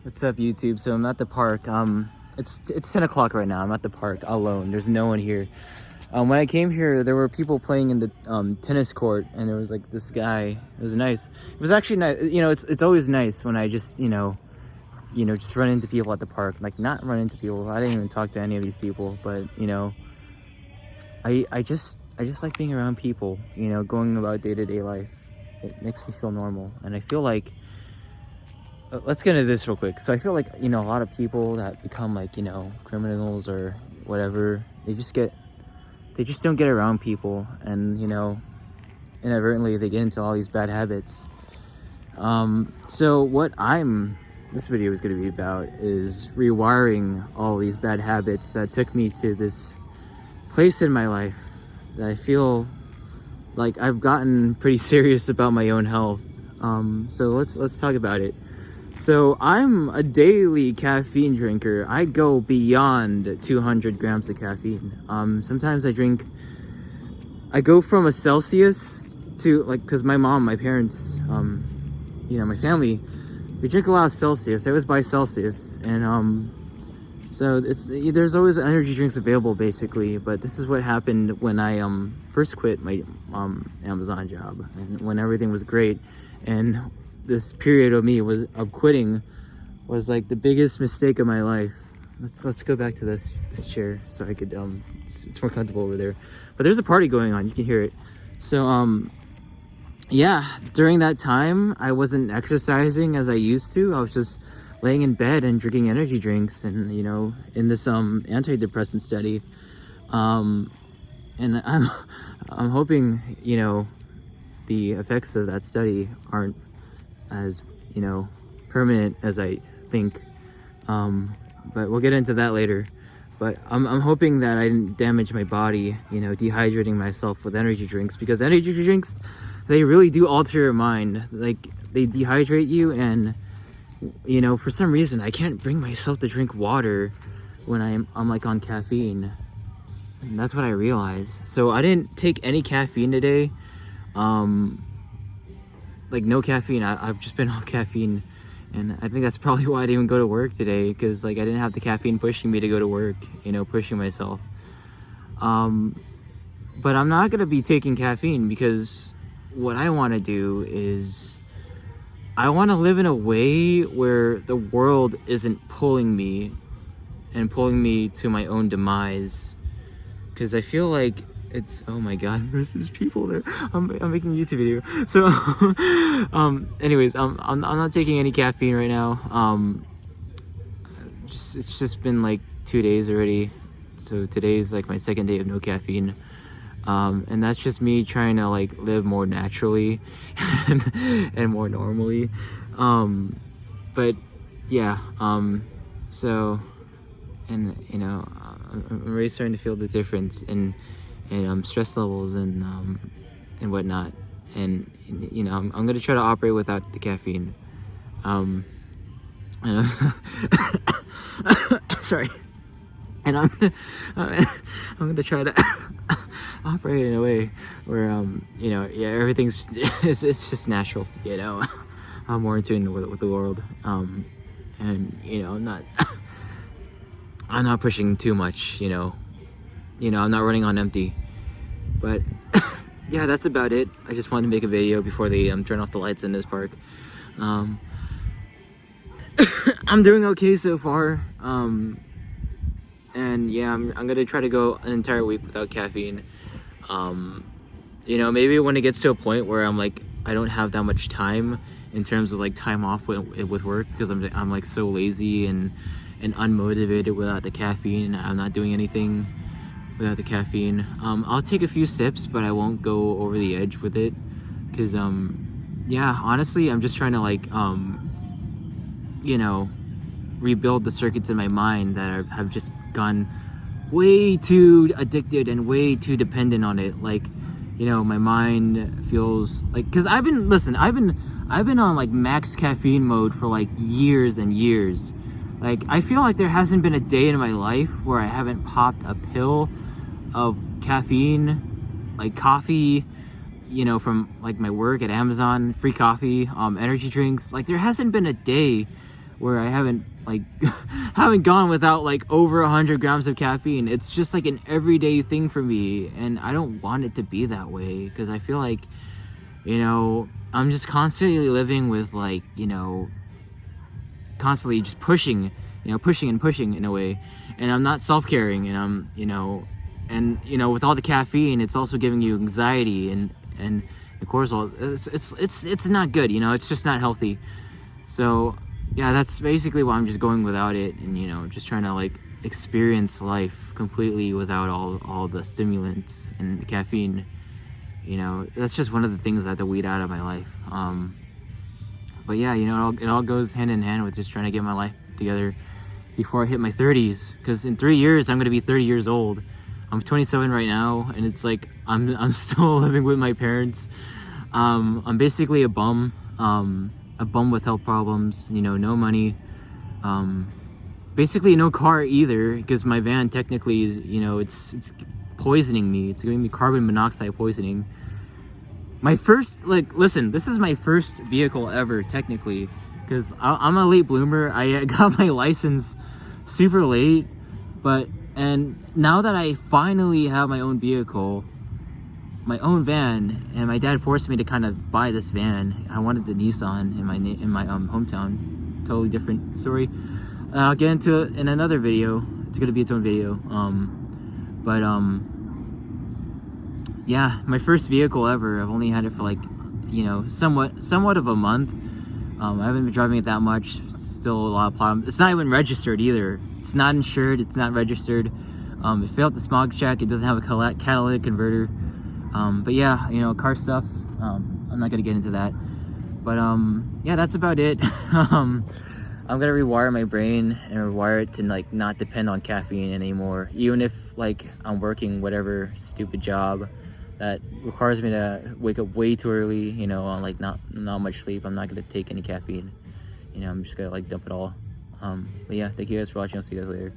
What's up, YouTube? So I'm at the park. It's 10 o'clock right now. I'm at the park alone. There's no one here. When I came here, there were people playing in the tennis court, and there was like this guy. It was nice. It was actually nice. You know, it's always nice when I just just run into people at the park. Like, not run into people. I didn't even talk to any of these people, but I just like being around people. Going about day-to-day life. It makes me feel normal, and I feel like. Let's get into this real quick. So I feel like, a lot of people that become like, criminals or whatever, they just don't get around people, and, inadvertently they get into all these bad habits. So this video is going to be about is rewiring all these bad habits that took me to this place in my life that I feel like I've gotten pretty serious about my own health. So let's talk about it. So I'm a daily caffeine drinker. I go beyond 200 grams of caffeine. Sometimes I go from a Celsius to, like, because my parents, my family, we drink a lot of Celsius. I always buy Celsius. And so there's always energy drinks available, basically. But this is what happened when I first quit my Amazon job, and when everything was great. And this period of quitting was like the biggest mistake of my life. Let's go back to this chair so I could it's more comfortable over there. But there's a party going on, you can hear it. So during that time I wasn't exercising as I used to. I was just laying in bed and drinking energy drinks, and in this antidepressant study, and I'm hoping the effects of that study aren't as permanent as I think, but we'll get into that later. But I'm hoping that I didn't damage my body, dehydrating myself with energy drinks, because energy drinks, they really do alter your mind. Like, they dehydrate you, and for some reason I can't bring myself to drink water when I'm like on caffeine. And that's what I realized. So I didn't take any caffeine today. Like, no caffeine. I've just been off caffeine, and I think that's probably why I didn't even go to work today, because like I didn't have the caffeine pushing me to go to work, pushing myself. But I'm not gonna be taking caffeine, because what I want to do is I want to live in a way where the world isn't pulling me to my own demise, because I feel like oh my god, there's people there. I'm making a YouTube video. So anyways, I'm not taking any caffeine right now. It's just been like 2 days already. So today's like my second day of no caffeine. And that's just me trying to like live more naturally and more normally. But yeah, so, and I'm really starting to feel the difference in stress levels and whatnot, and I'm gonna try to operate without the caffeine. Sorry, and I'm gonna try to operate in a way where everything's it's just natural. I'm more in tune with the world, and I'm not pushing too much. I'm not running on empty. But yeah, that's about it. I just wanted to make a video before they turn off the lights in this park. I'm doing okay so far. And yeah, I'm gonna try to go an entire week without caffeine. Maybe when it gets to a point where I'm like, I don't have that much time in terms of like time off with work, because I'm like so lazy and unmotivated without the caffeine. I'm not doing anything without the caffeine. I'll take a few sips, but I won't go over the edge with it, because honestly, I'm just trying to like rebuild the circuits in my mind that have just gone way too addicted and way too dependent on it. Like, my mind feels like, because I've been on like max caffeine mode for like years and years. Like, I feel like there hasn't been a day in my life where I haven't popped a pill of caffeine, like coffee, from like my work at Amazon, free coffee, energy drinks. Like, there hasn't been a day where I haven't like haven't gone without like over 100 grams of caffeine. It's just like an everyday thing for me, and I don't want it to be that way, because I feel like, you know, I'm just constantly living with like, you know, constantly just pushing, you know, pushing and pushing in a way, and I'm not self-caring, and I'm, you know, and you know, with all the caffeine, it's also giving you anxiety and of course, well, it's not good, you know, it's just not healthy. So yeah, that's basically why I'm just going without it, and you know, just trying to like experience life completely without all the stimulants and the caffeine. You know, that's just one of the things I have to weed out of my life. But yeah, you know, it all goes hand in hand with just trying to get my life together before I hit my 30s, because in 3 years I'm going to be 30 years old. I'm 27 right now, and it's like I'm still living with my parents. I'm basically a bum with health problems, you know, no money, basically no car either, because my van technically is, you know, it's poisoning me. It's giving me carbon monoxide poisoning. My first, like, listen, this is my first vehicle ever, technically, because I'm a late bloomer. I got my license super late, and now that I finally have my own vehicle, my own van, and my dad forced me to kind of buy this van. I wanted the Nissan in my hometown. Totally different story. I'll get into it in another video. It's gonna be its own video. Yeah, my first vehicle ever. I've only had it for like, you know, somewhat of a month. I haven't been driving it that much. Still a lot of problems. It's not even registered either. It's not insured. It's not registered. It failed the smog check. It doesn't have a catalytic converter. But yeah, you know, car stuff. I'm not gonna get into that. But yeah, that's about it. I'm gonna rewire my brain and rewire it to like not depend on caffeine anymore. Even if like I'm working whatever stupid job that requires me to wake up way too early, you know, on like not much sleep, I'm not gonna take any caffeine. You know, I'm just gonna like dump it all. But yeah, thank you guys for watching. I'll see you guys later.